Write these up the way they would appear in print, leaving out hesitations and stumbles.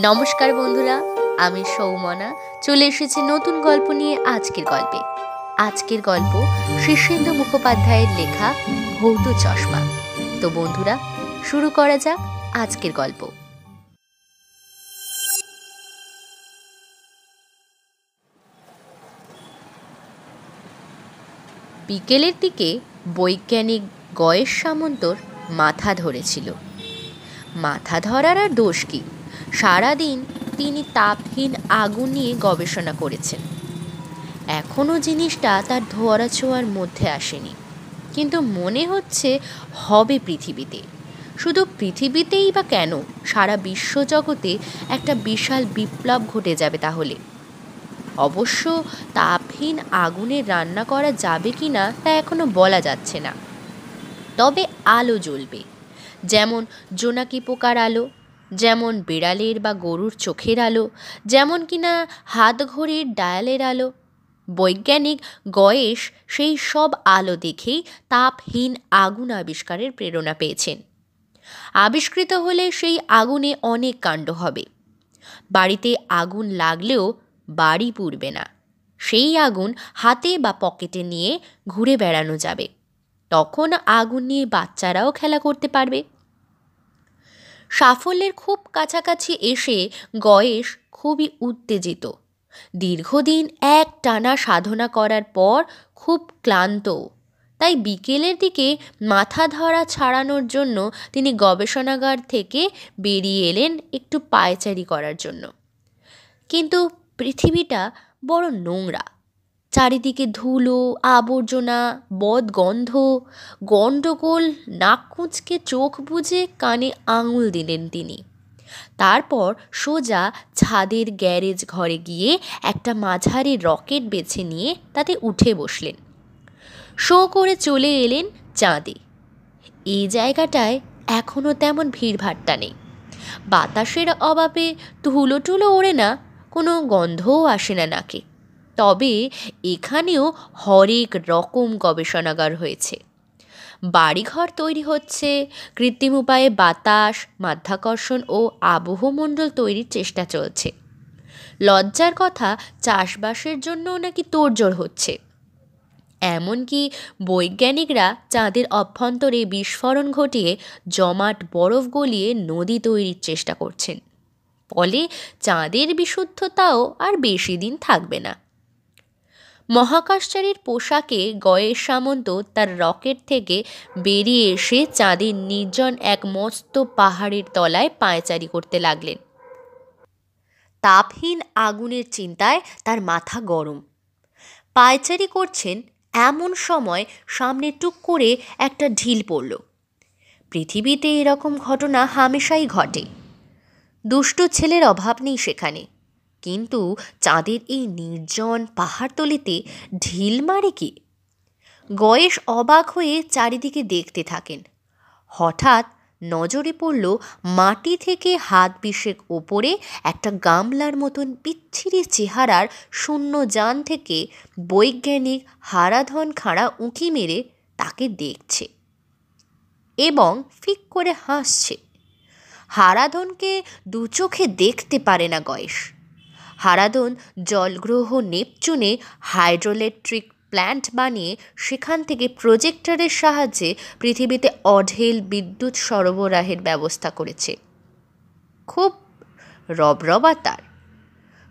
নমস্কার বন্ধুরা, আমি সৌমনা চলে এসেছি নতুন গল্প নিয়ে। আজকের গল্প শীর্ষেন্দু মুখোপাধ্যায়ের লেখা ভৌত চশমা। তো বন্ধুরা, শুরু করা যাক আজকের গল্প। বিকেলের দিকে বৈজ্ঞানিক গয়েশ সামন্তর মাথা ধরেছিল। মাথা ধরার আর দোষ কি? সারাদিন তিনি তাপহীন আগুন নিয়ে গবেষণা করেছেন। এখনও জিনিসটা তার ধোয়া ছোঁয়ার মধ্যে আসেনি, কিন্তু মনে হচ্ছে হবে পৃথিবীতে। শুধু পৃথিবীতেই বা কেন, সারা বিশ্বজগতে একটা বিশাল বিপ্লব ঘটে যাবে তাহলে। অবশ্য তাপহীন আগুনে রান্না করা যাবে কি না তা এখনো বলা যাচ্ছে না। তবে আলো জ্বলবে, যেমন জোনাকি পোকার আলো, যেমন বিড়ালের বা গরুর চোখের আলো, যেমন কিনা হাত ঘড়ির ডায়ালের আলো। বৈজ্ঞানিক গয়েশ সেই সব আলো দেখেই তাপহীন আগুন আবিষ্কারের প্রেরণা পেয়েছেন। আবিষ্কৃত হলে সেই আগুনে অনেক কাণ্ড হবে। বাড়িতে আগুন লাগলেও বাড়ি পুড়বে না। সেই আগুন হাতে বা পকেটে নিয়ে ঘুরে বেড়ানো যাবে। তখন আগুন নিয়ে বাচ্চারাও খেলা করতে পারবে। সাফল্যের খুব কাছাকাছি এসে গয়েশ খুবই উত্তেজিত। দীর্ঘদিন এক টানা সাধনা করার পর খুব ক্লান্ত। তাই বিকেলের দিকে মাথা ধরা ছাড়ানোর জন্য তিনি গবেষণাগার থেকে বেরিয়ে এলেন একটু পায়চারি করার জন্য। কিন্তু পৃথিবীটা বড় নোংরা। চারিদিকে ধুলো, আবর্জনা, বদগন্ধ, গণ্ডগোল। নাক কুঁচকে চোখ বুজে কানে আঙুল দিলেন তিনি। তারপর সোজা ছাদের গ্যারেজ ঘরে গিয়ে একটা মাঝারি রকেট বেছে নিয়ে তাতে উঠে বসলেন। শো করে চলে এলেন চাঁদে। এই জায়গাটায় এখনও তেমন ভিড়ভাট্টা নেই। বাতাসের অভাবে ধুলো টুলো ওড়ে না, কোনো গন্ধও আসে না নাকে। তবে এখানেও হরেক রকম গবেষণাগার হয়েছে। বাড়িঘর তৈরি হচ্ছে, কৃত্রিম উপায়ে বাতাস, মাধ্যাকর্ষণ ও আবহমণ্ডল তৈরির চেষ্টা চলছে। লজ্জার কথা, চাষবাসের জন্যও নাকি তোড়জোড় হচ্ছে। এমনকি বৈজ্ঞানিকরা চাঁদের অভ্যন্তরে বিস্ফোরণ ঘটিয়ে জমাট বরফ গলিয়ে নদী তৈরির চেষ্টা করছেন। ফলে চাঁদের বিশুদ্ধতাও আর বেশি দিন থাকবে না। মহাকাশচারীর পোশাকে গয়েশ সামন্ত তার রকেট থেকে বেরিয়ে এসে চাঁদের নির্জন এক মস্ত পাহাড়ের তলায় পায়চারি করতে লাগলেন। তাপহীন আগুনের চিন্তায় তার মাথা গরম। পায়চারি করছেন এমন সময় সামনে টুক করে একটা ঢিল পড়ল। পৃথিবীতে এরকম ঘটনা হামেশাই ঘটে। দুষ্টু ছেলের অভাব নেই সেখানে, কিন্তু চাঁদের এই নির্জন পাহাড়তলিতে ঢিল মারে কি? গয়েশ অবাক হয়ে চারিদিকে দেখতে থাকেন। হঠাৎ নজরে পড়ল মাটি থেকে হাত বিশেক ওপরে একটা গামলার মতন বিচ্ছিরি চেহারার শূন্য যান থেকে বৈজ্ঞানিক হারাধন খাঁড়া উঁকি মেরে তাকে দেখছে এবং ফিক করে হাসছে। হারাধনকে দু চোখে দেখতে পারে না গয়েশ। হারাধন জলগ্রহ নেপচুনে হাইড্রোইলেকট্রিক প্ল্যান্ট বানিয়ে সেখান থেকে প্রজেক্টরের সাহায্যে পৃথিবীতে অঢেল বিদ্যুৎ সরবরাহের ব্যবস্থা করেছে। খুব রবরবা তার।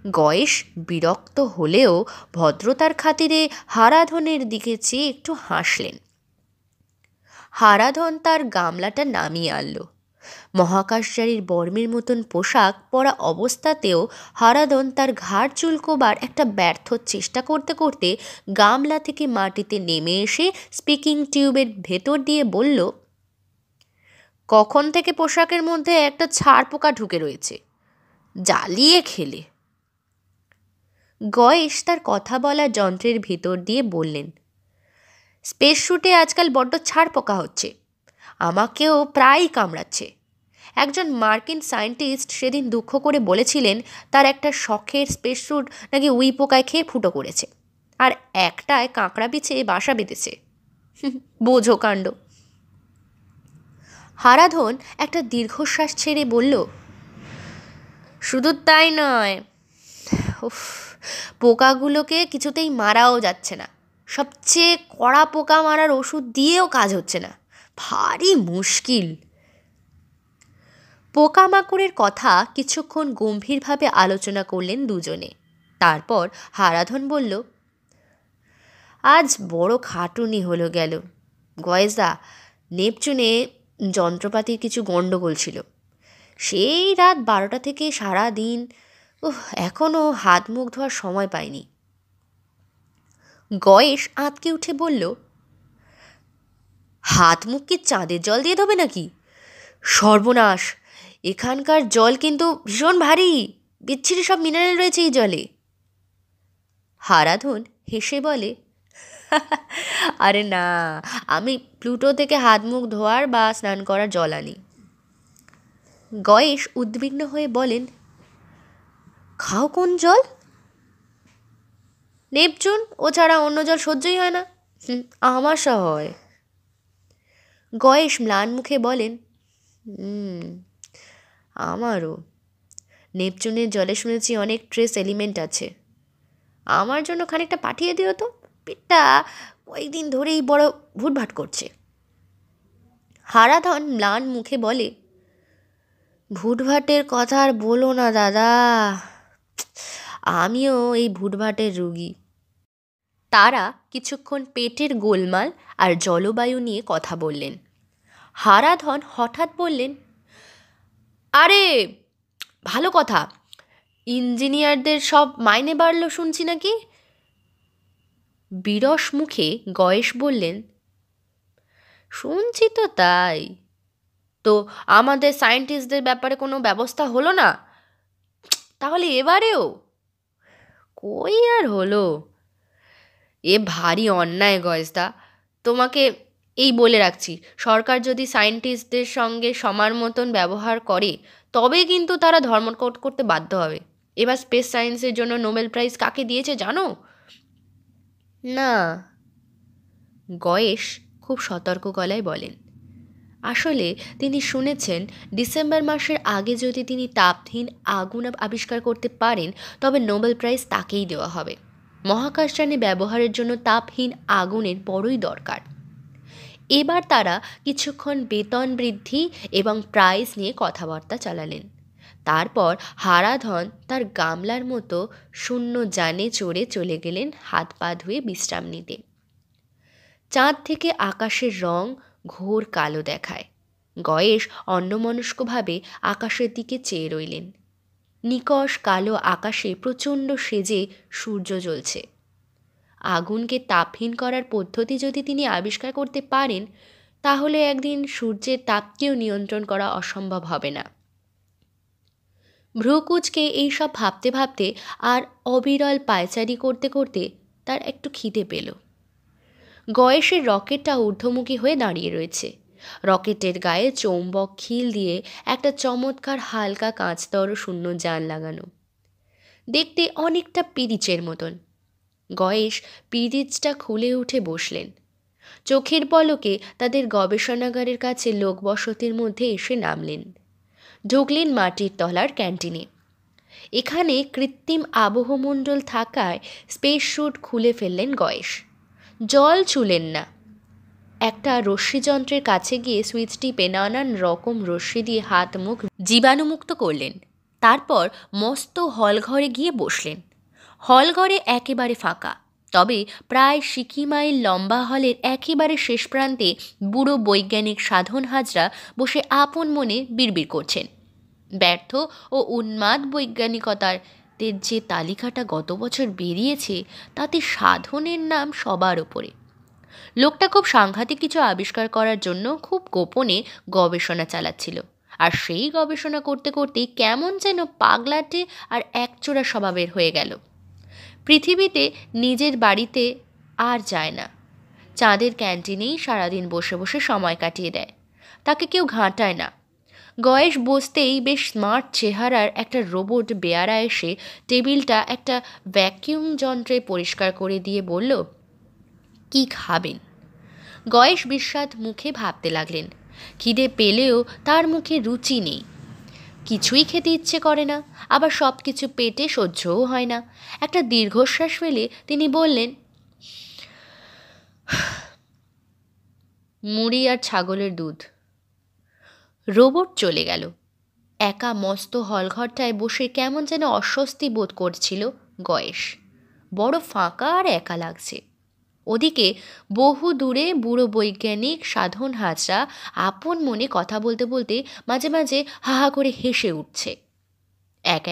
গয়েশ বিরক্ত হলেও ভদ্রতার খাতিরে হারাধনের দিকে চেয়ে একটু হাসলেন। হারাধন তার গামলাটা নামিয়ে আনল। মহাকাশচারীর বর্মের মতন পোশাক পরা অবস্থাতেও হারাধন তার ঘাড় চুলকোবার একটা ব্যর্থ চেষ্টা করতে করতে গামলা থেকে মাটিতে নেমে এসে স্পিকিং টিউবের ভেতর দিয়ে বলল, কখন থেকে পোশাকের মধ্যে একটা ছাড় পোকা ঢুকে রয়েছে, জ্বালিয়ে খেলে। গয়েশ তার কথা বলা যন্ত্রের ভেতর দিয়ে বললেন, স্পেস শ্যুটে আজকাল বড্ড ছাড় পোকা হচ্ছে, আমাকেও প্রায়ই কামড়াচ্ছে। একজন মার্কিন সায়েন্টিস্ট সেদিন দুঃখ করে বলেছিলেন তার একটা শখের স্পেস স্যুট নাকি উই পোকায় খেয়ে ফুটো করেছে, আর একটায় কাঁকড়া বিছে বাসা বেঁধেছে। বোঝো কাণ্ড। হারাধন একটা দীর্ঘশ্বাস ছেড়ে বলল, শুধু তাই নয়, উফ, পোকাগুলোকে কিছুতেই মারাও যাচ্ছে না। সবচেয়ে কড়া পোকা মারার ওষুধ দিয়েও কাজ হচ্ছে না, ভারী মুশকিল। পোকামাকড়ের কথা কিছুক্ষণ গম্ভীরভাবে আলোচনা করলেন দুজনে। তারপর হারাধন বলল, আজ বড় খাটুনি হলো গেল গয়েসদা। নেপচুনে যন্ত্রপাতির কিছু গণ্ডগোল ছিল। সেই রাত 12টা থেকে সারা দিন, এখনও হাত মুখ ধোয়ার সময় পাইনি। গয়েশ আঁতকে উঠে বলল, হাত মুখ কি চাঁদের জল দিয়ে ধোবে নাকি? সর্বনাশ, এখানকার জল কিন্তু ভীষণ ভারী, বিচ্ছিরি সব মিনারেল রয়েছে এই জলে। হারাধন হেসে বলে, আরে না, আমি প্লুটো থেকে হাত মুখ ধোয়ার বা স্নান করার জল আনি। গয়েশ উদ্বিগ্ন হয়ে বলেন, খাও কোন জল? নেপচুন, ও ছাড়া অন্য জল সহ্যই হয় না। আমাশা হয়। গয়েশ ম্লান মুখে বলেন, আমারও। নেপচুনের জলে শুনেছি অনেক ট্রেস এলিমেন্ট আছে। আমার জন্য খানিকটা পাঠিয়ে দিও তো, পেটটা কয়েকদিন ধরেই বড় ভুটভাট করছে। হারাধন ম্লান মুখে বলে, ভুটভাটের কথা আর বলো না দাদা, আমিও এই ভুটভাটের রুগী। তারা কিছুক্ষণ পেটের গোলমাল আর জলবায়ু নিয়ে কথা বললেন। হারাধন হঠাৎ বললেন, আরে ভালো কথা, ইঞ্জিনিয়ারদের সব মাইনে বাড়ল শুনছি নাকি? বিরস মুখে গয়েশ বললেন, শুনছি তো তাই। তো আমাদের সায়েন্টিস্টদের ব্যাপারে কোনো ব্যবস্থা হলো না? তাহলে এবারেও? কই আর হলো। এ ভারী অন্যায় গয়েশদা। তোমাকে এই বলে রাখছি, সরকার যদি সায়েন্টিস্টদের সঙ্গে সমান মতন ব্যবহার করে তবে কিন্তু তারা ধর্মঘট করতে বাধ্য হবে। এবার স্পেস সায়েন্সের জন্য নোবেল প্রাইজ কাকে দিয়েছে জানো? না। গয়েশ খুব সতর্ক গলায় বলেন, আসলে তিনি শুনেছেন ডিসেম্বর মাসের আগে যদি তিনি তাপহীন আগুন আবিষ্কার করতে পারেন তবে নোবেল প্রাইজ তাকেই দেওয়া হবে। মহাকাশযানে ব্যবহারের জন্য তাপহীন আগুনের বড়ই দরকার। এবার তারা কিছুক্ষণ বেতন বৃদ্ধি এবং প্রাইজ নিয়ে কথাবার্তা চালালেন। তারপর হারাধন তার গামলার মতো শূন্য যানে চড়ে চলে গেলেন হাত পা ধুয়ে বিশ্রাম নিতে। চাঁদ থেকে আকাশের রং ঘোর কালো দেখায়। গয়েশ অন্যমনস্কভাবে আকাশের দিকে চেয়ে রইলেন। নিকষ কালো আকাশে প্রচণ্ড সেজে সূর্য জ্বলছে। আগুনকে তাপহীন করার পদ্ধতি যদি তিনি আবিষ্কার করতে পারেন তাহলে একদিন সূর্যের তাপকেও নিয়ন্ত্রণ করা অসম্ভব হবে না। ভ্রুকুচকে এইসব ভাবতে ভাবতে আর অবিরল পায়চারি করতে করতে তার একটু খিদে পেল। গয়েশের রকেটটা ঊর্ধ্বমুখী হয়ে দাঁড়িয়ে রয়েছে। রকেটের গায়ে চৌম্বক খিল দিয়ে একটা চমৎকার হালকা কাঁচতর শূন্য যান লাগানো, দেখতে অনেকটা পিরিচের মতন। গয়েশ পিরিচটা খুলে উঠে বসলেন। চোখের পলকে তাদের গবেষণাগারের কাছে লোকবসতির মধ্যে এসে নামলেন। ঢুকলেন মাটির তলার ক্যান্টিনে। এখানে কৃত্রিম আবহমণ্ডল থাকায় স্পেস স্যুট খুলে ফেললেন গয়েশ। জল ছুলেন না। একটা রশ্মিযন্ত্রের কাছে গিয়ে সুইচ টিপে নানান রকম রশ্মি দিয়ে হাত মুখ জীবাণুমুক্ত করলেন। তারপর মস্ত হলঘরে গিয়ে বসলেন। হলঘরে একেবারে ফাঁকা, তবে প্রায় সিকি মাইল লম্বা হলের একেবারে শেষ প্রান্তে বুড়ো বৈজ্ঞানিক সাধন হাজরা বসে আপন মনে বিড়বিড় করছেন। ব্যর্থ ও উন্মাদ বৈজ্ঞানিকতার যে তালিকাটা গত বছর বেরিয়েছে তাতে সাধনের নাম সবার ওপরে। লোকটা খুব সাংঘাতিক কিছু আবিষ্কার করার জন্য খুব গোপনে গবেষণা চালাচ্ছিল, আর সেই গবেষণা করতে করতেই কেমন যেন পাগলাটে আর একচোরা স্বভাবের হয়ে গেল। পৃথিবীতে নিজের বাড়িতে আর যায় না, চাঁদের ক্যান্টিনেই সারাদিন বসে বসে সময় কাটিয়ে দেয়। তাকে কেউ ঘাঁটায় না। গয়েশ বসতেই বেশ স্মার্ট চেহারার একটা রোবট বেয়ারা এসে টেবিলটা একটা ভ্যাকিউম যন্ত্রে পরিষ্কার করে দিয়ে বলল, কি খাবেন? গয়েশ বিস্বাদ মুখে ভাবতে লাগলেন। খিদে পেলেও তার মুখে রুচি নেই। কিছুই খেতে ইচ্ছে করে না, আবার সব কিছু পেটে সহ্যও হয় না। একটা দীর্ঘশ্বাস ফেলে তিনি বললেন, মুড়ি আর ছাগলের দুধ। রোবট চলে গেল। একা মস্ত হলঘরটায় বসে কেমন যেন অস্বস্তি বোধ করছিল গয়েশ। বড় ফাঁকা আর একা লাগছে। ওদিকে বহু দূরে বুড়ো বৈজ্ঞানিক সাধন হাজরা আপন মনে কথা বলতে বলতে মাঝে মাঝে হাহা করে হেসে উঠছে।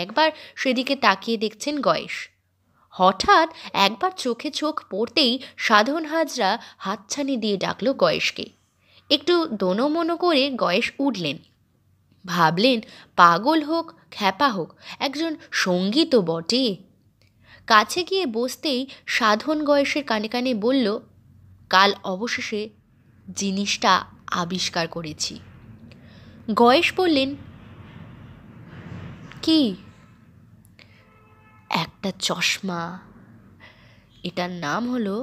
একবার সেদিকে তাকিয়ে দেখছেন গয়েশ। হঠাৎ একবার চোখে চোখ পড়তেই সাধন হাজরা হাতছানি দিয়ে ডাকল গয়েশকে। একটু দোনোমনো করে গয়েশ উঠলেন। ভাবলেন, পাগল হোক খ্যাপা হোক, একজন সঙ্গী তো বটে। কাছে গিয়ে বসতেই সাধন গয়েশের কানে কানে বলল, কাল অবশেষে জিনিসটা আবিষ্কার করেছি। গয়েশ বললেন, কি? একটা চশমা। এটার নাম হলো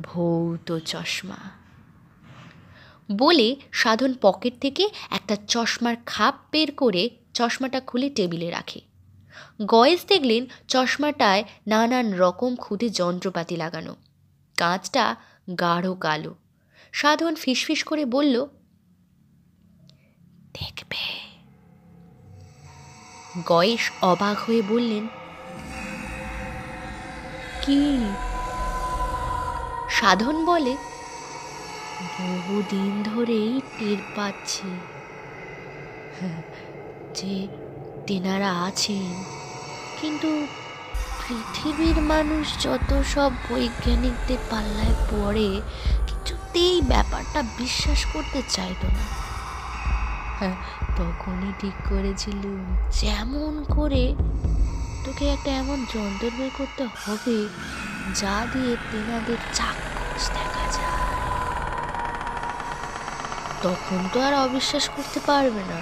ভৌত চশমা। বলে সাধন পকেট থেকে একটা চশমার খাপ বের করে চশমাটা খুলে টেবিলে রাখে। গয়েশ দেখলেন চশমাটায় নানান রকম ক্ষুদে যন্ত্রপাতি লাগানো। কাঁচটা গাঢ় কালো। সাধন ফিসফিস করে বলল, দেখবে? গয়েশ অবাক হয়ে বললেন, কি? সাধন বলে, বহুদিন ধরেই টের পাচ্ছি যে তেনারা আছেন, কিন্তু পৃথিবীর মানুষ যত সব বৈজ্ঞানিকদের পাল্লায় পড়ে কিছুতেই ব্যাপারটা বিশ্বাস করতে চাইতো না। তখনই ঠিক করেছিলুম যেমন করে তোকে একটা এমন যন্ত্র বের করতে হবে যা দিয়ে তেনাদের চাক্ষুষ দেখা যায়। তখন তো আর অবিশ্বাস করতে পারবে না।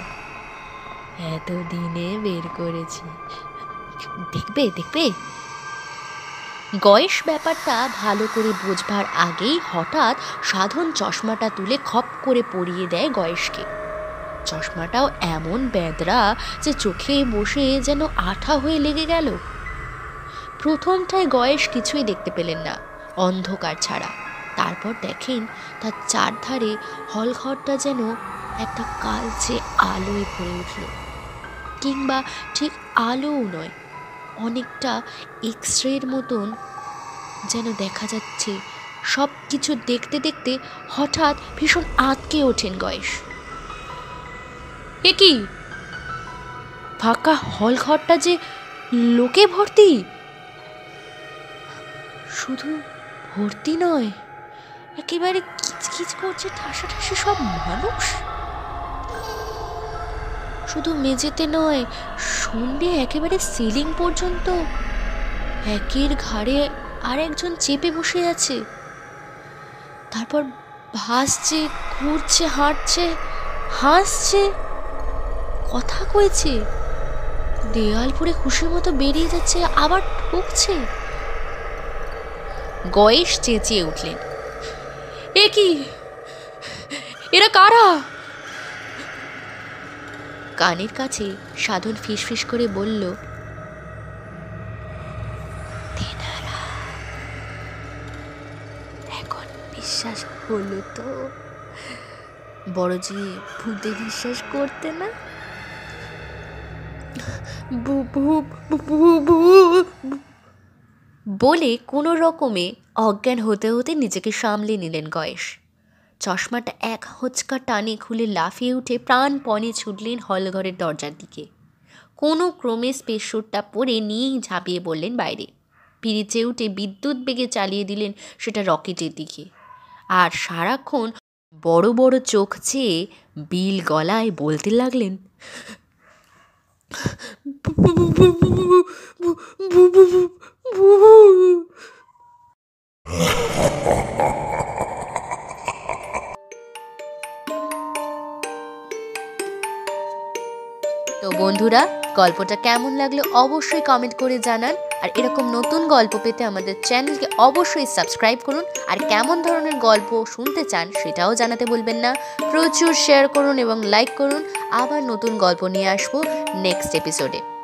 এতদিনে বের করেছি, দেখবে দেখবে। গয়েশ ব্যাপারটা ভালো করে বোঝবার আগেই হঠাৎ সাধন চশমাটা তুলে খপ করে পরিয়ে দেয় গয়েশকে। চশমাটাও এমন বেদরা যে চোখে বসে যেন আঠা হয়ে লেগে গেল। প্রথমটায় গয়েশ কিছুই দেখতে পেলেন না, অন্ধকার ছাড়া। তারপর দেখেন তার চারধারে হলঘরটা যেন একটা কালচে আলোয় ভরে উঠল, কিংবা ঠিক আলোও নয়, অনেকটা এক্সরের মতন যেন দেখা যাচ্ছে। সব কিছু দেখতে দেখতে হঠাৎ ভীষণ আঁতকে ওঠেন গয়েশ। এ কি? ফাঁকা হলঘরটা যে লোকে ভর্তি। শুধু ভর্তি নয়, একেবারে কিচকিচ করছে ঠাসাঠাসি সব মানুষ। শুধু মেঝেতে নয়, শূন্যে একেবারে সিলিং পর্যন্ত একের ঘাড়ে আর একজন চেপে বসে আছে। তারপর ভাসছে, ঘুরছে, হাঁটছে, হাসছে, কথা কইছে, দেয়াল পড়ে খুশির মতো বেরিয়ে যাচ্ছে, আবার ঢুকছে। গয়েশ চেঁচিয়ে উঠলেন, এ কি? এরা কারা? কানের কাছে সাধন ফিসফিস করে বলল, তেনারা। এখন বিশ্বাস হলো তো? বড় যে ভূতে বিশ্বাস করতে না। বলে কোনো রকমে অজ্ঞান হতে হতে নিজেকে সামলে নিলেন গয়েশ। চশমাটা এক হোঁচকা টানে খুলে লাফিয়ে উঠে প্রাণপণে ছুটলেন হলঘরের দরজার দিকে। কোনো ক্রমে স্পেসস্যুটটা পরে নিয়েই ঝাঁপিয়ে পড়লেন বাইরে। পিরিচে উঠে বিদ্যুৎ বেগে চালিয়ে দিলেন সেটা রকেটের দিকে। আর সারাক্ষণ বড় বড় চোখ চেয়ে বিল গলায় বলতে লাগলেন, তো বন্ধুরা, গল্পটা কেমন লাগলো অবশ্যই কমেন্ট করে জানান। আর এরকম নতুন গল্প পেতে আমাদের চ্যানেলকে অবশ্যই সাবস্ক্রাইব করুন। আর কেমন ধরনের গল্প শুনতে চান সেটাও জানাতে ভুলবেন না। প্রচুর শেয়ার করুন এবং লাইক করুন। আবার নতুন গল্প নিয়ে আসবো নেক্সট এপিসোডে।